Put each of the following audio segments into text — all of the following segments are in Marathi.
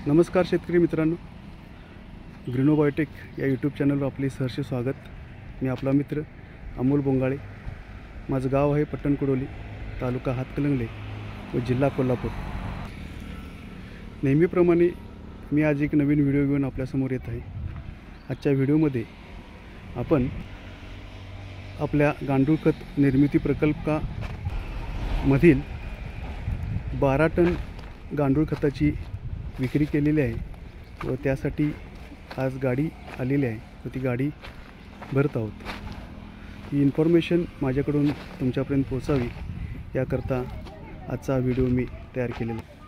नमस्कार शेतकरी मित्रांनो, ग्रीनो बायोटेक या यूट्यूब चॅनलवर आपले सहर्ष स्वागत। मी आपला मित्र अमोल बोंगाळे। माझं गाव आहे पट्टणकुडोली, तालुका हातकणंगले व जिल्हा कोल्हापूर। नेहमीप्रमाणे मी आज एक नवीन व्हिडिओ घेऊन आपल्यासमोर येत आहे। आजच्या व्हिडिओमध्ये आपण आपल्या गांडूळ खत निर्मिती प्रकल्पामधील 12 टन गांडूळ खताची विक्री केलेली आहे व त्यासाठी आज गाडी आलेली आहे व ती गाडी भरत आहोत। ही इन्फॉर्मेशन माझ्याकडून तुमच्यापर्यंत पोहोचावी याकरता आजचा व्हिडिओ मी तयार केलेला आहे।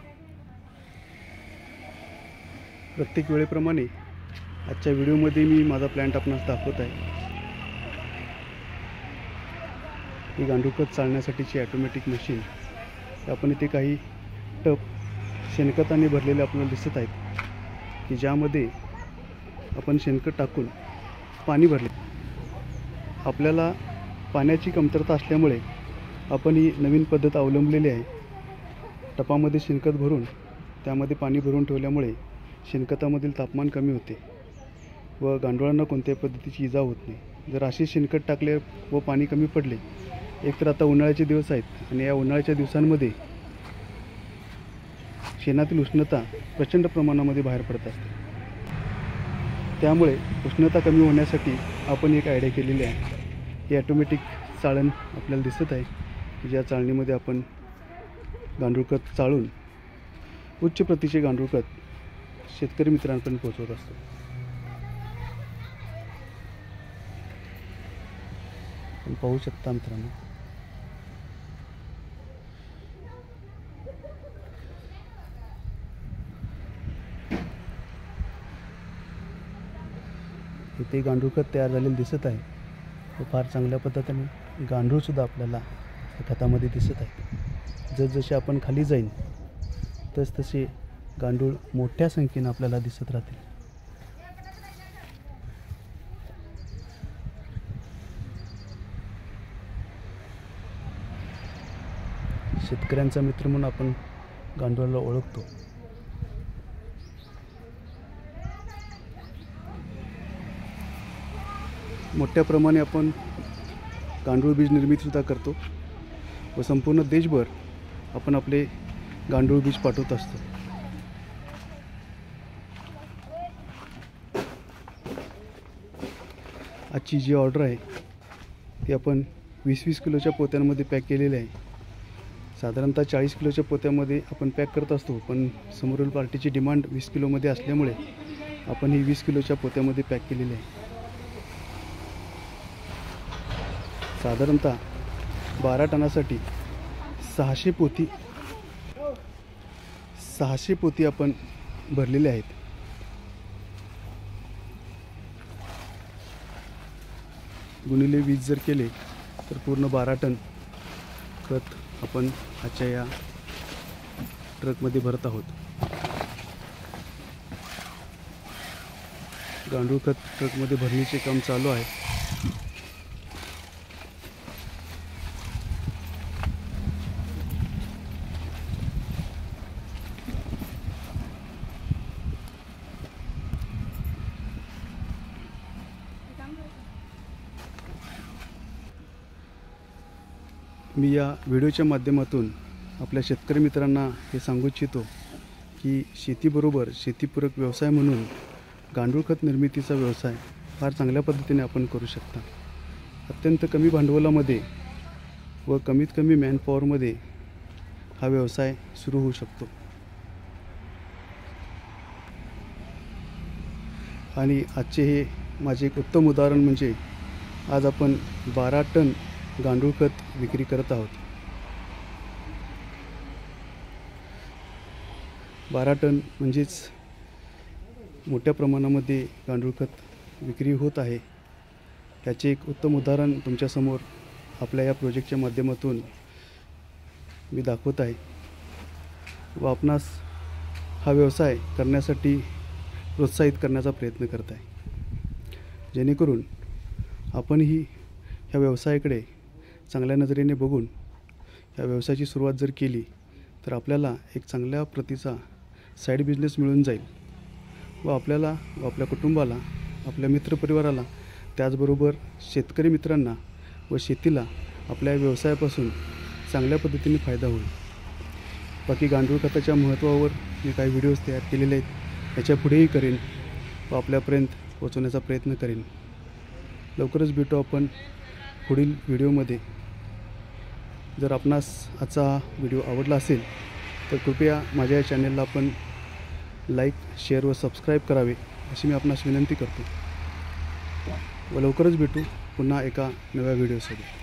प्रत्येक वेळेप्रमाणे आजच्या व्हिडिओमध्ये मी माझा प्लॅन्ट आपणास दाखवत आहे। ही गांडूळ खत चालण्यासाठीची ऑटोमॅटिक मशीन। आपण इथे काही टब शेणखताने भरलेले आपल्याला दिसत आहेत की ज्यामध्ये आपण शेणखत टाकून पाणी भरले। आपल्याला पाण्याची कमतरता असल्यामुळे आपण ही नवीन पद्धत अवलंबलेली आहे। टपामध्ये शेणखत भरून त्यामध्ये पाणी भरून ठेवल्यामुळे शेणखतामधील तापमान कमी होते व गांडुळांना कोणत्याही पद्धतीची इजा होत नाही। जर असे शेणखत टाकले व पाणी कमी पडले, एकतर आता उन्हाळ्याचे दिवस आहेत आणि या उन्हाळ्याच्या दिवसांमध्ये शेणातील उष्णता प्रचंड प्रमाणामध्ये बाहेर पडत असते। त्यामुळे उष्णता कमी होण्यासाठी आपण एक आयडिया केलेली आहे। ही ऑटोमॅटिक चाळण आपल्याला दिसत आहे, ज्या चाळणीमध्ये आपण गांडूळ खत चाळून उच्च प्रतीचे गांडूळ खत शेतकरी मित्रांपर्यंत पोहोचवत असतो। आपण पाहू शकता मित्रांनो, इथे गांडूळ खत तयार झालेले दिसत आहे व फार चांगल्या पद्धतीने गांडूळसुद्धा आपल्याला खतामध्ये दिसत आहे। जसजसे आपण खाली जाईन तसतसे गांडूळ मोठ्या संख्येने आपल्याला दिसत राहतील। शेतकऱ्यांचा मित्र म्हणून आपण गांडूळाला ओळखतो। मोठ्या प्रमाणे आपण गांडूळ बीज निर्मितीसुद्धा करतो व संपूर्ण देशभर आपण आपले गांडूळ बीज पाठवत असतो। आजची जी ऑर्डर आहे ती आपण 20-20 किलोच्या पोत्यांमध्ये पॅक केलेली आहे। साधारणतः 40 किलोच्या पोत्यामध्ये आपण पॅक करत असतो, पण समोरील पार्टीची डिमांड 20 किलोमध्ये असल्यामुळे आपण ही 20 किलोच्या पोत्यामध्ये पॅक केलेली आहे। साधारणतः 12 टनासाठी 600 पोती आपण भरलेले आहेत। गुणिले 20 जर केले तर पूर्ण 12 टन खत आपण आजच्या या ट्रकमध्ये भरत आहोत। गांडूळ खत ट्रकमध्ये भरण्याचे काम चालू आहे। मी या व्हिडिओच्या माध्यमातून आपल्या शेतकरी मित्रांना हे सांगू इच्छितो की शेतीबरोबर शेतीपूरक व्यवसाय म्हणून गांडूळ खत निर्मितीचा व्यवसाय फार चांगल्या पद्धतीने आपण करू शकता। अत्यंत कमी भांडवलामध्ये व कमीत कमी मॅनपॉवरमध्ये हा व्यवसाय सुरू होऊ शकतो। आणि आजचे हे माझे एक उत्तम उदाहरण म्हणजे आज आपण 12 टन गांडूळ खत विक्री करत आहोत। 12 टन म्हणजेच मोठ्या प्रमाणामध्ये गांडूळ खत विक्री होत आहे। त्याचे एक उत्तम उदाहरण तुमच्यासमोर आपल्या या प्रोजेक्टच्या माध्यमातून मी दाखवत आहे व आपणास हा व्यवसाय करण्यासाठी प्रोत्साहित करण्याचा प्रयत्न करत आहे, जेणेकरून आपणही ह्या व्यवसायाकडे चांगल्या नजरेने बघून या व्यवसायाची सुरुवात जर केली तर आपल्याला एक चांगल्या प्रतीचा साईड बिझनेस मिळून जाईल व आपल्याला व आपल्या कुटुंबाला, आपल्या मित्रपरिवाराला, त्याचबरोबर शेतकरी मित्रांना व शेतीला आपल्या व्यवसायापासून चांगल्या पद्धतीने फायदा होईल. बाकी गांडूळ खताच्या महत्त्वावर मी काही व्हिडिओज तयार केलेले आहेत, याच्या पुढेही करेन व आपल्यापर्यंत पोहोचवण्याचा प्रयत्न करेन. लवकरच भेटू आपण पुढील व्हिडिओमध्ये. जर आपणास आजचा हा व्हिडिओ आवडला असेल तर कृपया माझ्या या चॅनलला आपण लाईक, शेअर व सबस्क्राईब करावे अशी मी आपणास विनंती करतो. व लवकरच भेटू पुन्हा एका नव्या व्हिडिओसोबत.